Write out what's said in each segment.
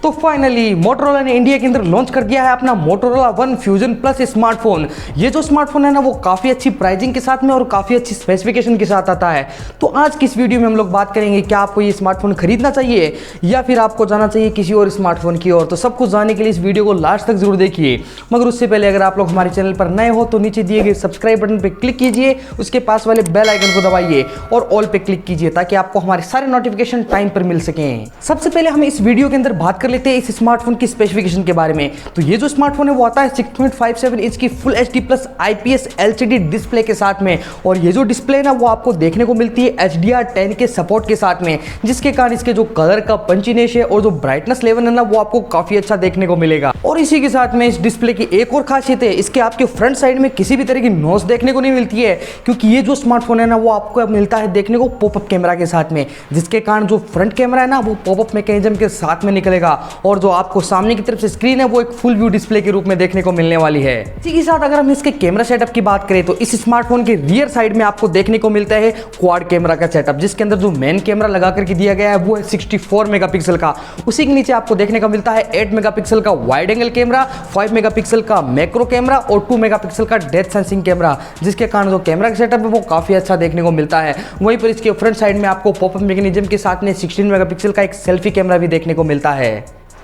तो finally Motorola ने India के अंदर लॉन्च कर दिया है अपना Motorola one fusion plus smartphone. ये जो स्मार्टफोन है ना वो काफ़ी अच्छी प्राइसिंग के साथ में और काफ़ी अच्छी स्पेसिफिकेशन के साथ आता है। तो आज की इस वीडियो में हम लोग बात करेंगे क्या आपको ये स्मार्टफोन खरीदना चाहिए या फिर आपको जाना चाहिए किसी और स्मार्टफोन की ओर। तो सब कुछ जानने के लिए इस वीडियो को लास्ट तक जरूर देखिए। मगर उससे पहले अगर आप लोग हमारे चैनल पर नए हो तो नीचे दिए गए सब्सक्राइब बटन पर क्लिक कीजिए, उसके पास वाले बेल आइकन को दबाइए और ऑल पे क्लिक कीजिए ताकि आपको हमारे सारे नोटिफिकेशन टाइम पर मिल सकें। सबसे पहले हम इस वीडियो के अंदर बात कर लेते हैं इस स्मार्टफोन की स्पेसिफिकेशन के बारे में। तो ये जो स्मार्टफोन है वो आता है 6.57 इंच की full HD plus IPS LCD display के साथ में, और ये जो डिस्प्ले है ना वो आपको देखने को मिलती है HDR10 के सपोर्ट के साथ में, जिसके कारण इसके जो कलर का पंचीनेस है और जो ब्राइटनेस लेवल है ना वो आपको काफी अच्छा देखने को मिलेगा। और इसी के साथ में इस डिस्प्ले की एक और खासियत है, इसके आपके फ्रंट साइड में किसी भी तरह की नॉच देखने को नहीं मिलती है, क्योंकि ये जो स्मार्टफोन है ना वो आपको मिलता है देखने को पॉपअप कैमरा के साथ में, जिसके कारण जो फ्रंट कैमरा है ना वो पॉपअप मैकेनिज्म के साथ में निकलेगा और जो आपको सामने की तरफ से स्क्रीन है वो एक फुल व्यू डिस्प्ले के रूप में देखने को मिलने वाली है। इसी के साथ अगर हम इसके कैमरा सेटअप की बात करें तो इस स्मार्टफोन के रियर साइड में आपको देखने को मिलता है क्वाड कैमरा का सेटअप, जिसके अंदर जो मेन कैमरा लगा करके दिया गया है वो है 64 मेगापिक्सल का। उसी के नीचे आपको देखने को मिलता है 8 मेगापिक्सल का वाइड एंगल कैमरा, 5 मेगापिक्सल का मैक्रो कैमरा और 2 मेगापिक्सल का डेप्थ सेंसिंग कैमरा, जिसके कारण जो कैमरा का सेटअप है वो काफी अच्छा देखने को मिलता है। वहीं पर इसके फ्रंट साइड में आपको पॉपअप मैकेनिज्म के साथ में 16 मेगापिक्सल का एक सेल्फी कैमरा भी देखने को मिलता है।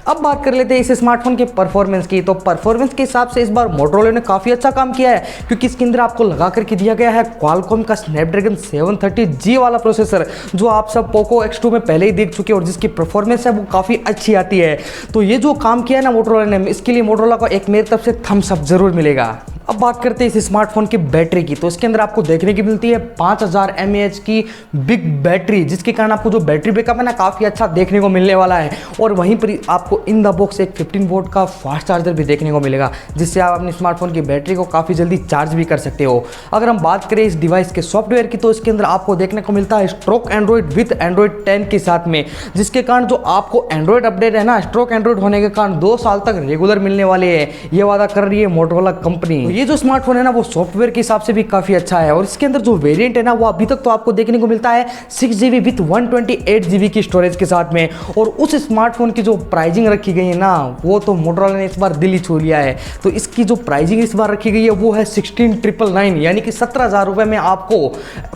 अब बात कर लेते हैं इस स्मार्टफोन के परफॉर्मेंस की। तो परफॉर्मेंस के हिसाब से इस बार मोटोरोला ने काफ़ी अच्छा काम किया है, क्योंकि इसके अंदर आपको लगा करके दिया गया है क्वालकॉम का स्नैपड्रैगन 730G वाला प्रोसेसर, जो आप सब पोको X2 में पहले ही देख चुके हैं और जिसकी परफॉर्मेंस है वो काफ़ी अच्छी आती है। तो ये जो काम किया है ना मोटोरोला ने, इसके लिए मोटोरोला को एक मेरी तरफ से थम्स अप जरूर मिलेगा। अब बात करते हैं इस स्मार्टफोन की बैटरी की। तो इसके अंदर आपको देखने की मिलती है 5000 mAh की बिग बैटरी, जिसके कारण आपको जो बैटरी बैकअप है ना काफ़ी अच्छा देखने को मिलने वाला है। और वहीं पर आपको इन द बॉक्स एक 15 वोल्ट का फास्ट चार्जर भी देखने को मिलेगा, जिससे आप अपने स्मार्टफोन की बैटरी को काफ़ी जल्दी चार्ज भी कर सकते हो। अगर हम बात करें इस डिवाइस के सॉफ्टवेयर की तो इसके अंदर आपको देखने को मिलता है स्ट्रोक एंड्रॉइड विथ एंड्रॉइड 10 के साथ में, जिसके कारण जो आपको एंड्रॉइड अपडेट है ना स्ट्रोक एंड्रॉइड होने के कारण 2 साल तक रेगुलर मिलने वाले हैं, ये वादा कर रही है मोटोरोला कंपनी। ये जो स्मार्टफोन है ना वो सॉफ्टवेयर के हिसाब से भी काफी अच्छा है, और इसके अंदर जो वेरिएंट है ना वो अभी तक तो आपको देखने को मिलता है 6GB विथ 128GB की स्टोरेज के साथ में। और उस स्मार्टफोन की जो प्राइसिंग रखी गई है ना वो तो मोटोरोला ने इस बार दिल ही छू लिया है। तो इसकी जो प्राइसिंग इस बार रखी गई है वो है 16,999, यानी कि 17,000 रुपए में आपको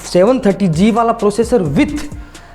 730G वाला प्रोसेसर विथ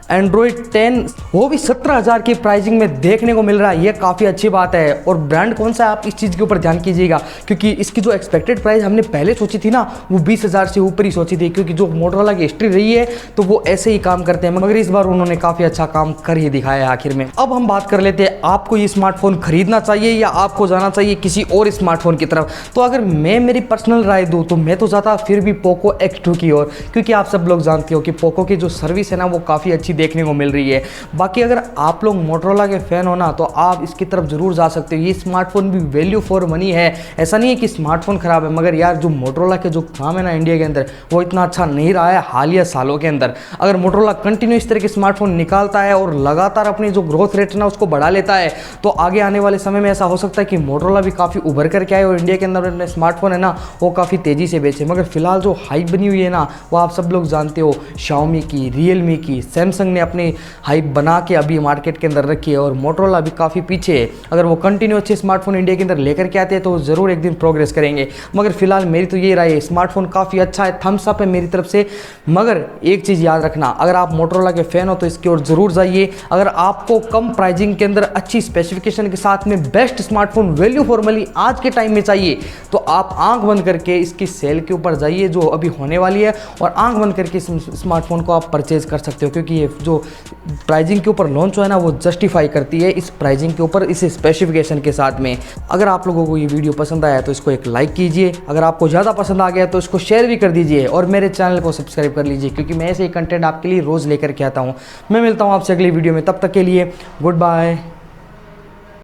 एंड्रॉइड 10 वो भी 17,000 की प्राइसिंग में देखने को मिल रहा है। ये काफ़ी अच्छी बात है। और ब्रांड कौन सा है आप इस चीज़ के ऊपर ध्यान कीजिएगा, क्योंकि इसकी जो एक्सपेक्टेड प्राइस हमने पहले सोची थी ना वो 20,000 से ऊपर ही सोची थी, क्योंकि जो मोटोरोला की हिस्ट्री रही है तो वो ऐसे ही काम करते हैं, मगर इस बार उन्होंने काफ़ी अच्छा काम कर ही दिखाया है आखिर में। अब हम बात कर लेते हैं आपको ये स्मार्टफोन खरीदना चाहिए या आपको जाना चाहिए किसी और स्मार्टफोन की तरफ। तो अगर मैं मेरी पर्सनल राय दूँ तो मैं तो जाता फिर भी पोको X2 की ओर, क्योंकि आप सब लोग जानते हो कि पोको की जो सर्विस है ना वो काफ़ी अच्छी देखने को मिल रही है। बाकी अगर आप लोग मोटोरोला के फैन हो ना तो आप इसकी तरफ जरूर जा सकते हो। ये स्मार्टफोन भी वैल्यू फॉर मनी है। ऐसा नहीं है कि स्मार्टफोन खराब है, मगर यार जो मोटोरोला के जो काम है ना इंडिया के अंदर वो इतना अच्छा नहीं रहा है हालिया सालों के अंदर। अगर मोटोरोला कंटिन्यू इस तरह के स्मार्टफोन निकालता है और लगातार अपनी जो ग्रोथ रेट है ना उसको बढ़ा लेता है तो आगे आने वाले समय में ऐसा हो सकता है कि मोटोरोला भी काफ़ी उभर करके आए और इंडिया के अंदर अपने स्मार्टफोन है ना वो काफ़ी तेज़ी से बेचे। मगर फिलहाल जो हाइप बनी हुई है ना वो आप सब लोग जानते हो, शाओमी की, रियलमी की, सैमसंग ने अपनी हाइप बना के अभी मार्केट के अंदर रखी है और मोटोरोला भी काफ़ी पीछे है। अगर वो कंटिन्यू अच्छे स्मार्टफोन इंडिया के अंदर लेकर के आते हैं तो ज़रूर एक दिन प्रोग्रेस करेंगे। मगर फिलहाल मेरी तो ये राय है, स्मार्टफोन काफ़ी अच्छा है, थम्स अप है मेरी तरफ से। मगर एक चीज़ याद रखना, अगर आप मोटोरोला के फैन हो तो इसकी ओर ज़रूर जाइए। अगर आपको कम प्राइसिंग के अंदर अच्छी स्पेसिफिकेशन के साथ में best smartphone value for money आज के टाइम में चाहिए तो आप आंख बंद करके इसकी सेल के ऊपर जाइए जो अभी होने वाली है, और आंख बंद करके इस स्मार्टफोन को आप परचेज कर सकते हो, क्योंकि ये जो प्राइसिंग के ऊपर लॉन्च है ना वो जस्टिफाई करती है इस प्राइसिंग के ऊपर, इस स्पेसिफिकेशन के साथ में। अगर आप लोगों को ये वीडियो पसंद आया तो इसको एक लाइक कीजिए, अगर आपको ज़्यादा पसंद आ गया तो इसको शेयर भी कर दीजिए और मेरे चैनल को सब्सक्राइब कर लीजिए, क्योंकि मैं ऐसे ही कंटेंट आपके लिए रोज़ लेकर के आता हूँ। मैं मिलता हूँ आपसे अगली वीडियो में, तब तक के लिए गुड बाय।